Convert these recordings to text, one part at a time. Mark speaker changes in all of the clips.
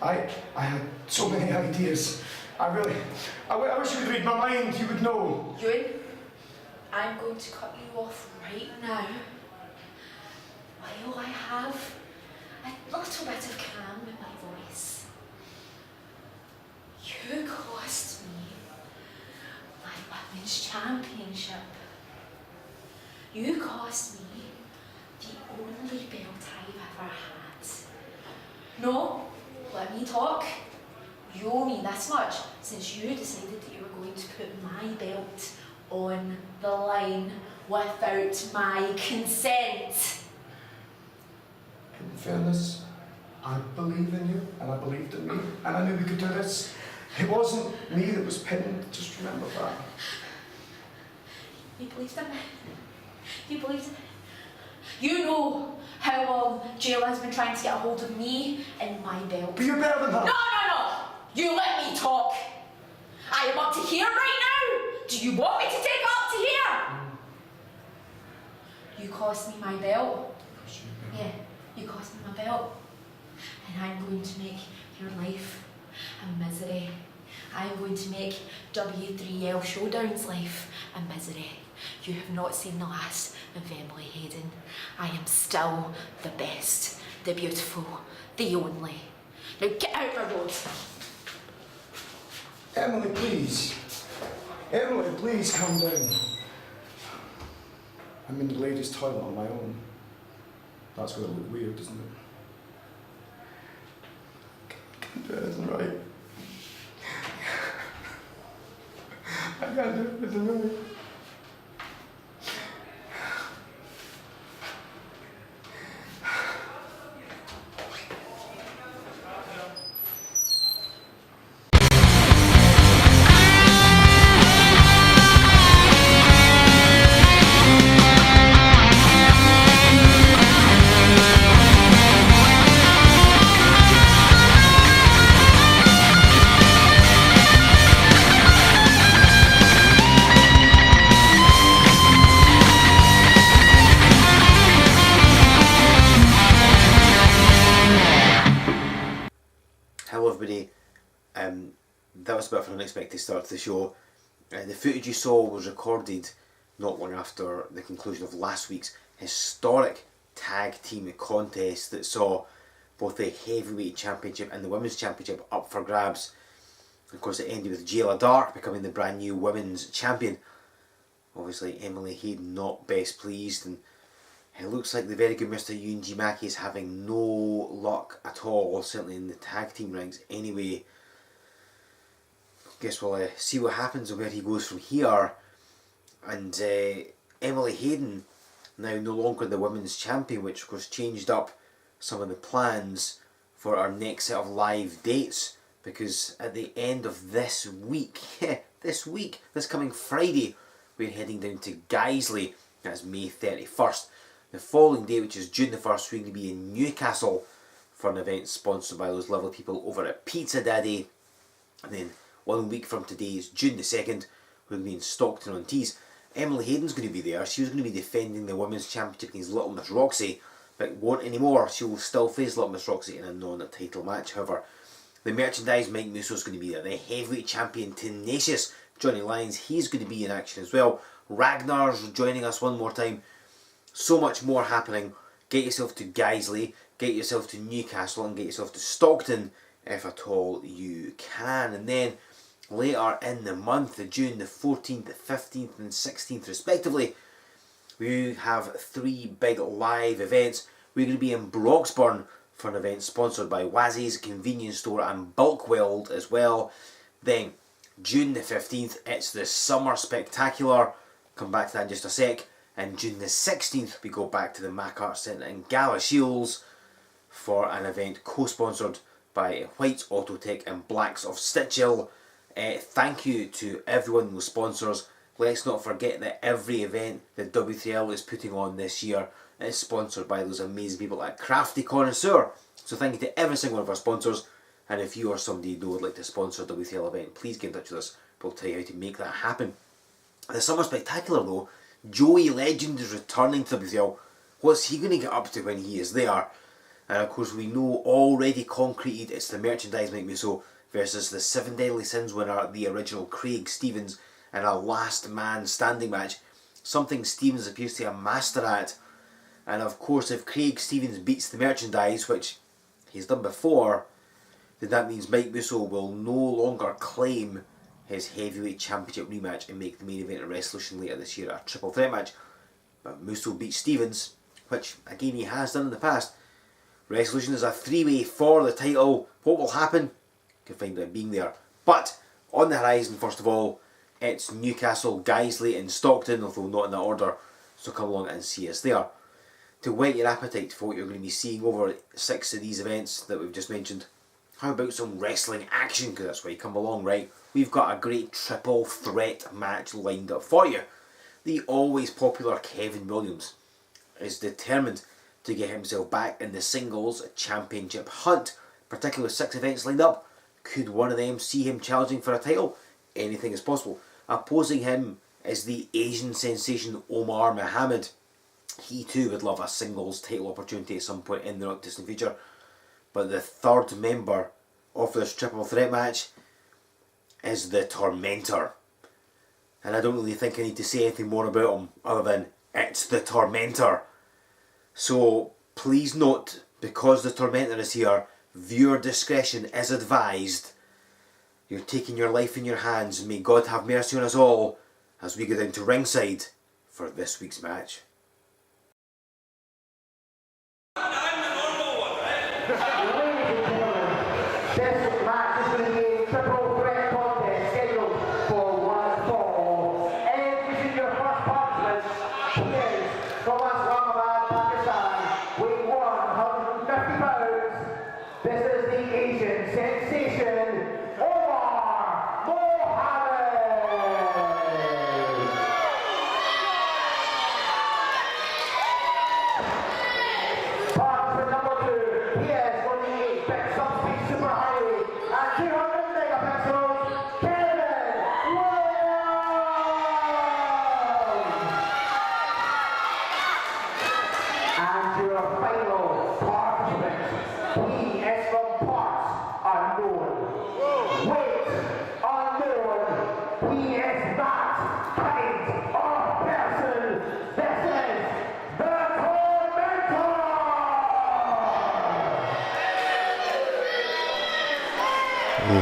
Speaker 1: I had so many ideas. I wish you would read my mind, you would know.
Speaker 2: Ewan, I'm going to cut you off right now. While I have a little bit of calm in my voice. You cost me my women's championship. You cost me the only belt I've ever had. No, let me talk. You owe me this much since you decided that you were going to put my belt on the line without my consent.
Speaker 1: In fairness, I believe in you, and I believed in me, and I knew we could do this. It wasn't me that was pinned, just remember that.
Speaker 2: You believed in me. You believed in me. You know how long Jail has been trying to get a hold of me and my belt.
Speaker 1: But you're better than her.
Speaker 2: No! You let me talk. I am up to here right now. Do you want me to take it up to here? You cost me my belt. Yeah, you cost me my belt. And I'm going to make your life a misery. I'm going to make W3L Showdown's life a misery. You have not seen the last of Emily Hayden. I am still the best, the beautiful, the only. Now get out of my road.
Speaker 1: Emily, please. Emily, please calm down. I'm in the ladies' toilet on my own. That's going to look weird, isn't it? I can't do anything right. I can't do anything right.
Speaker 3: Hello everybody, that was a bit of an unexpected start to the show. The footage you saw was recorded not long after the conclusion of last week's historic tag team contest that saw both the heavyweight championship and the women's championship up for grabs. Of course it ended with Jayla Dark becoming the brand new women's champion. Obviously Emily Hayden not best pleased, and it looks like the very good Mr. Ewan G. Mackey is having no luck at all, certainly in the tag team ranks anyway. Guess we'll see what happens and where he goes from here. And Emily Hayden, now no longer the women's champion, which of course changed up some of the plans for our next set of live dates, because at the end of this week, this coming Friday, we're heading down to Guiseley. That's May 31st. The following day, which is June the 1st, we're going to be in Newcastle for an event sponsored by those lovely people over at Pizza Daddy. And then 1 week from today is June the 2nd, we're going to be in Stockton-on-Tees. Emily Hayden's going to be there. She was going to be defending the Women's Championship against Little Miss Roxy, but won't anymore. She will still face Little Miss Roxy in a non-title match. However, the merchandise, Mike Musso's going to be there. The heavyweight champion, Tenacious Johnny Lyons, he's going to be in action as well. Ragnar's joining us one more time. So much more happening. Get yourself to Guiseley, get yourself to Newcastle, and get yourself to Stockton if at all you can. And then later in the month of June, the 14th, the 15th and 16th respectively, we have 3 big live events. We're going to be in Broxburn for an event sponsored by Wazzy's Convenience Store and Bulkweld as well. Then June the 15th, it's the Summer Spectacular. Come back to that in just a sec. And June the 16th, we go back to the Macart Centre in Galashiels for an event co-sponsored by White's Autotech and Blacks of Stitchell. Thank you to everyone who sponsors. Let's not forget that every event that W3L is putting on this year is sponsored by those amazing people at Crafty Connoisseur. So thank you to every single one of our sponsors. And if you or somebody you know would like to sponsor a W3L event, please get in touch with us. We'll tell you how to make that happen. The Summer Spectacular though, Joey Legend is returning to WCL. What's he going to get up to when he is there? And of course we know already concreted it's the merchandise Mike Musso versus the 7 Deadly Sins winner, the original Craig Stevens, in a last man standing match. Something Stevens appears to be a master at. And of course if Craig Stevens beats the merchandise, which he's done before, then that means Mike Musso will no longer claim his heavyweight championship rematch and make the main event at Resolution later this year, a triple threat match. But Musso beats Stevens, which again he has done in the past. Resolution is a 3-way for the title. What will happen? You can find out being there. But on the horizon, first of all, it's Newcastle, Guiseley and Stockton, although not in that order, so come along and see us there. To whet your appetite for what you're going to be seeing over 6 of these events that we've just mentioned, how about some wrestling action? Because that's why you come along, right? We've got a great triple threat match lined up for you. The always popular Kevin Williams is determined to get himself back in the singles championship hunt, particularly with 6 events lined up. Could one of them see him challenging for a title? Anything is possible. Opposing him is the Asian sensation Umar Mohammed. He too would love a singles title opportunity at some point in the not distant future. But the third member of this triple threat match is the Tormentor. And I don't really think I need to say anything more about him other than it's the Tormentor. So please note, because the Tormentor is here, viewer discretion is advised. You're taking your life in your hands. May God have mercy on us all as we go down to ringside for this week's match.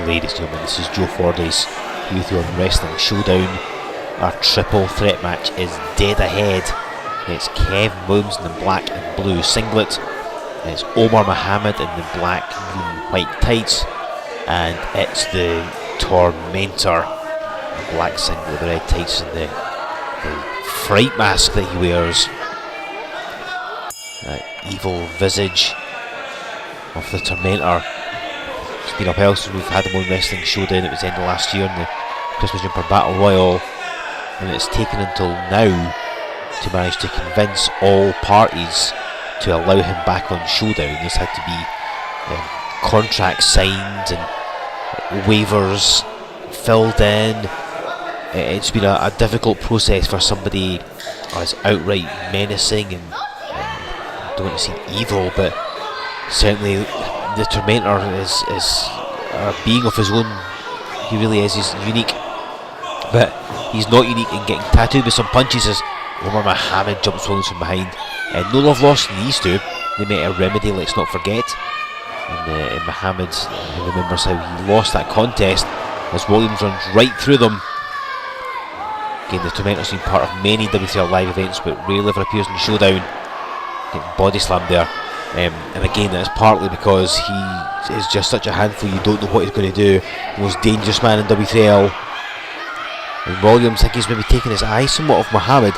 Speaker 4: Ladies and gentlemen, this is Joe Fordyce with you on Wrestling Showdown. Our triple threat match is dead ahead. It's Kevin Williams in the black and blue singlet, it's Umar Mohammed in the black, green, white tights, and it's the Tormentor, the black singlet, the red tights, and the fright mask that he wears. That evil visage of the Tormentor. It's been up elsewhere. We've had him on Wrestling Showdown. It was the end of last year in the Christmas Jumper Battle Royal, and it's taken until now to manage to convince all parties to allow him back on Showdown. There's had to be contracts signed and waivers filled in. It's been a difficult process for somebody as outright menacing and I don't want to say evil, but certainly the Tormentor is a being of his own. He really is. He's unique, but he's not unique in getting tattooed with some punches as Umar Mohammed jumps Williams from behind. No love lost in these two. They met a remedy, let's not forget. And Mohammed remembers how he lost that contest as Williams runs right through them. Again, the Tormentor's been part of many W3L live events, but rarely ever appears in Showdown. Getting body slammed there. And again, that's partly because he is just such a handful, you don't know what he's going to do. The most dangerous man in W3L. And Williams, I think he's maybe taking his eyes somewhat off Mohammed.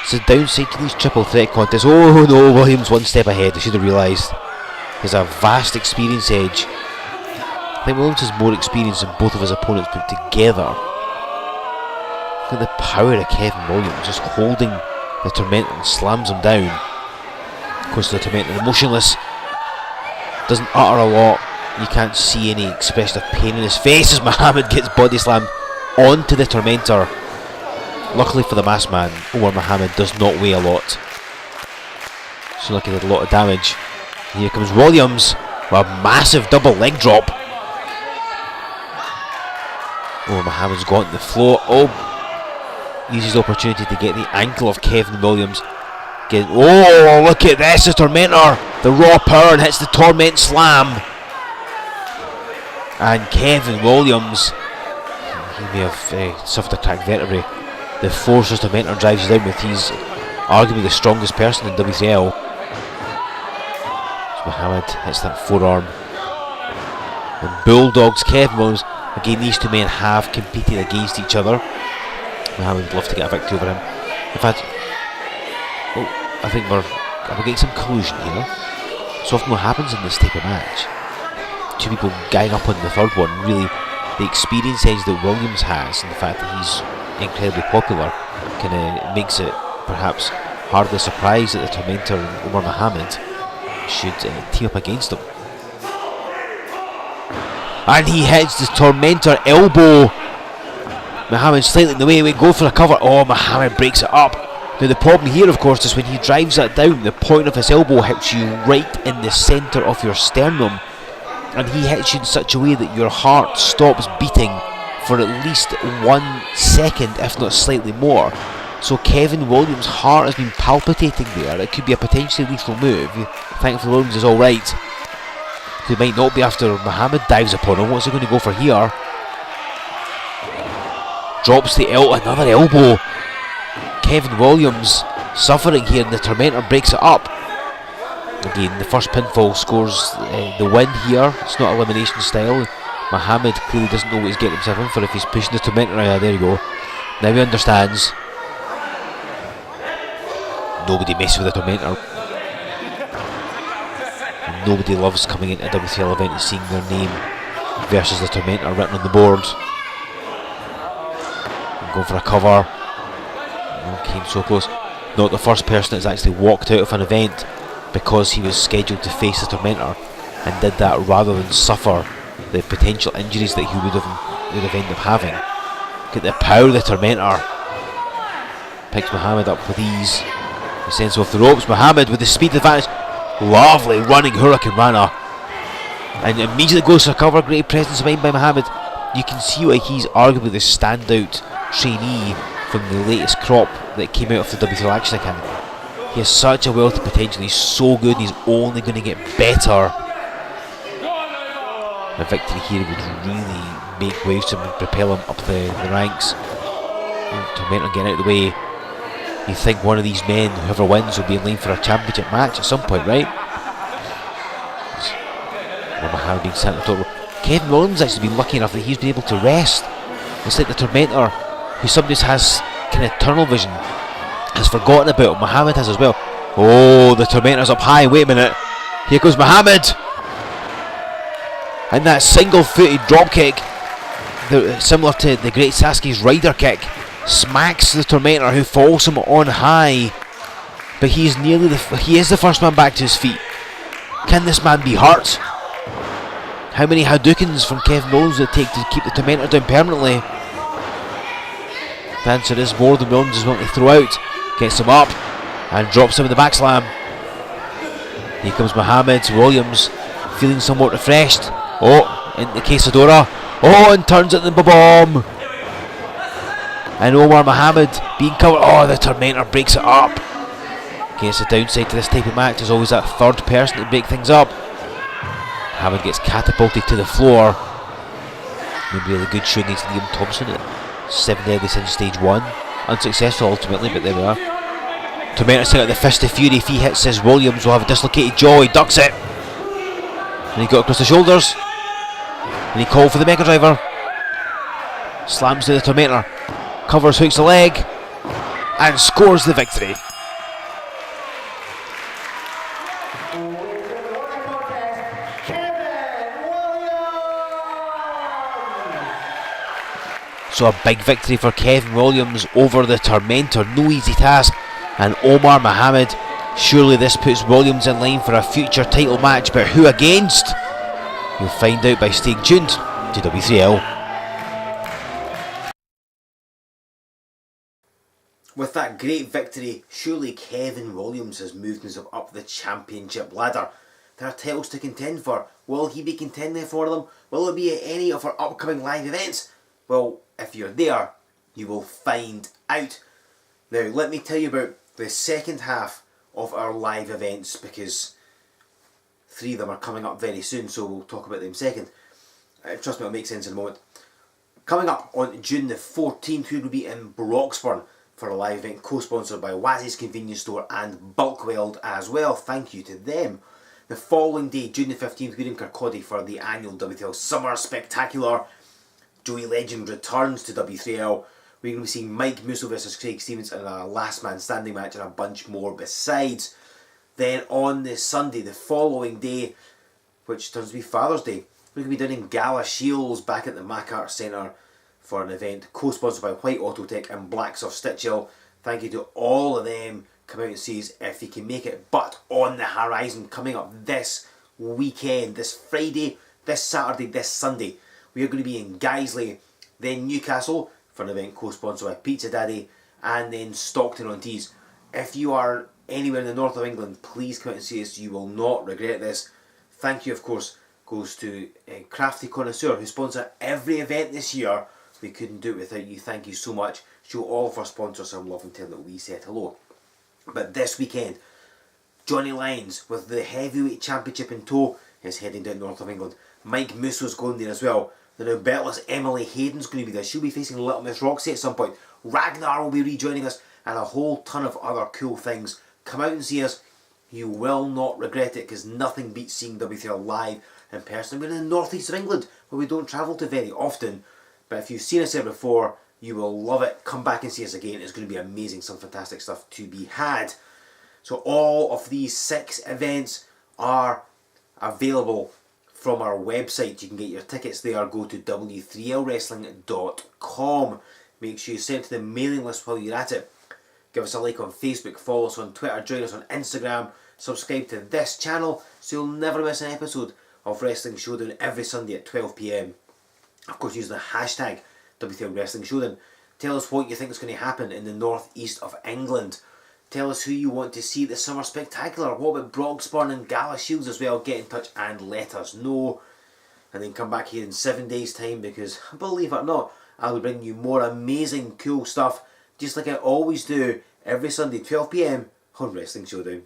Speaker 4: It's a downside to these triple threat contests. Oh no, Williams one step ahead, I should have realised. He has a vast experience edge. I think Williams has more experience than both of his opponents put together. Look at the power of Kevin Williams, just holding the Tormentor and slams him down. Of course, the Tormentor motionless, doesn't utter a lot. You can't see any expression of pain in his face as Mohammed gets body slammed onto the Tormentor. Luckily for the masked man, Umar Mohammed does not weigh a lot, so like he did a lot of damage. Here comes Williams with a massive double leg drop. Oh, Mohammed's gone to the floor. Oh, uses the opportunity to get the ankle of Kevin Williams. Oh, look at this, the Tormentor. The raw power and hits the Torment Slam. And Kevin Williams, he may have suffered a cracked vertebrae. The force the Tormentor drives down with, he's arguably the strongest person in W3L. So Mohammed hits that forearm. And Bulldogs Kevin Williams. Again, these two men have competed against each other. Mohammed would love to get a victory over him. In fact, I think we're getting some collusion here. So often what happens in this type of match, two people gang up on the third one, really the experience edge that Williams has and the fact that he's incredibly popular kind of makes it perhaps hardly a surprise that the Tormentor and Umar Mohammed should team up against him. And he hits the Tormentor elbow. Mohammed slightly in the way, go for a cover. Oh, Mohammed breaks it up. Now the problem here, of course, is when he drives that down, the point of his elbow hits you right in the centre of your sternum, and he hits you in such a way that your heart stops beating for at least 1 second, if not slightly more. So Kevin Williams' heart has been palpitating there. It could be a potentially lethal move. Thankfully Williams is alright. He might not be after Mohammed dives upon him. What's he going to go for here? Drops the another elbow. Kevin Williams suffering here, and the Tormentor breaks it up. Again, the first pinfall scores the win here. It's not elimination style. Mohammed clearly doesn't know what he's getting himself in for if he's pushing the Tormentor. There you go. Now he understands. Nobody messes with the Tormentor. Nobody loves coming into a W3L event and seeing their name versus the Tormentor written on the board. Going for a cover. Came so close. Not the first person that's actually walked out of an event because he was scheduled to face the Tormentor and did that rather than suffer the potential injuries that he would have ended up having. Get the power of the Tormentor. Picks Mohammed up with ease. He sends off the ropes. Mohammed with the speed advantage. Lovely running Hurricane Rana. And immediately goes for a cover. Great presence of mind by Mohammed. You can see why he's arguably the standout trainee from the latest crop that came out of the W3L Action Academy. He has such a wealth of potential. He's so good. He's only going to get better. A victory here would really make waves to propel him up the ranks. Tormentor getting out of the way. You think one of these men, whoever wins, will be in line for a championship match at some point, right? Mohammed being sent to the top. Kevin Williams has actually been lucky enough that he's been able to rest. It's like the Tormentor, who sometimes has kind of tunnel vision, has forgotten about him. Mohammed has as well. Oh, the Tormentor's up high. Wait a minute. Here goes Mohammed. And that single-footed drop kick, similar to the great Sasuke's rider kick, smacks the Tormentor, who falls him on high. But he is the first man back to his feet. Can this man be hurt? How many Hadoukens from Kevin Williams would it take to keep the Tormentor down permanently? The answer is more than Williams is willing to throw out. Gets him up and drops him in the back slam. Here comes Mohammed. Williams feeling somewhat refreshed. Oh, into Quesadora. Oh, and turns it in the bomb. And Umar Mohammed being covered. Oh, the Tormentor breaks it up. Guess the downside to this type of match is always that third person to break things up. Mohammed gets catapulted to the floor. Maybe a good show against Liam Thompson at 7 Deadly Sins Stage 1. Unsuccessful ultimately, but there we are. Tormentor still at the Fist of Fury. If he hits his Williams, will have a dislocated jaw. He ducks it. And he got across the shoulders. And he called for the Mega Driver. Slams to the Tormentor. Covers, hooks the leg. And scores the victory. So a big victory for Kevin Williams over the Tormentor. No easy task. And Umar Mohammed. Surely this puts Williams in line for a future title match, but who against? You'll find out by staying tuned to W3L.
Speaker 3: With that great victory, surely Kevin Williams has moved himself up the championship ladder. there are titles to contend for. Will he be contending for them? Will it be at any of our upcoming live events? Well, if you're there, you will find out. Now, let me tell you about the second half of our live events, because 3 of them are coming up very soon, so we'll talk about them second. Trust me, it'll make sense in a moment. Coming up on June the 14th, we will be in Broxburn for a live event co-sponsored by Wazzy's Convenience Store and Bulkweld as well. Thank you to them. The following day, June the 15th, we're in Kirkcaldy for the annual W3L Summer Spectacular. Joey Legend returns to W3L. We're going to be seeing Mike Musso versus Craig Stevens in a last man standing match and a bunch more besides. Then on the Sunday, the following day, which turns to be Father's Day, we're going to be down in Gala Shields back at the Macart Centre for an event co-sponsored by White Autotech and Blacksoft Stitchell. Thank you to all of them. Come out and see us if you can make it. But on the horizon, coming up this weekend, this Friday, this Saturday, this Sunday, we are going to be in Guiseley, then Newcastle for an event co-sponsored by Pizza Daddy, and then Stockton-on-Tees. If you are anywhere in the north of England, please come out and see us. You will not regret this. Thank you, of course, goes to Crafty Connoisseur, who sponsor every event this year. We couldn't do it without you. Thank you so much. Show all of our sponsors some love and tell them that we said hello. But this weekend, Johnny Lyons with the Heavyweight Championship in tow is heading down north of England. Mike Musso's going there as well. The now beltless Emily Hayden's going to be there. She'll be facing Little Miss Roxy at some point. Ragnar will be rejoining us, and a whole ton of other cool things. Come out and see us. You will not regret it, because nothing beats seeing W3L live in person. We're in the northeast of England, where we don't travel to very often. But if you've seen us there before, you will love it. Come back and see us again. It's going to be amazing. Some fantastic stuff to be had. So all of these 6 events are available from our website. You can get your tickets there. Go to w3lwrestling.com. Make sure you send it to the mailing list while you're at it. Give us a like on Facebook, follow us on Twitter, join us on Instagram, subscribe to this channel so you'll never miss an episode of Wrestling Showdown every Sunday at 12 PM. Of course, use the hashtag W3L Wrestling Showdown. Tell us what you think is going to happen in the northeast of England. Tell us who you want to see at the Summer Spectacular. What about Broxburn and Gala Shields as well? Get in touch and let us know. And then come back here in 7 days' time, because, believe it or not, I'll be bringing you more amazing, cool stuff, just like I always do every Sunday, 12 PM on Wrestling Showdown.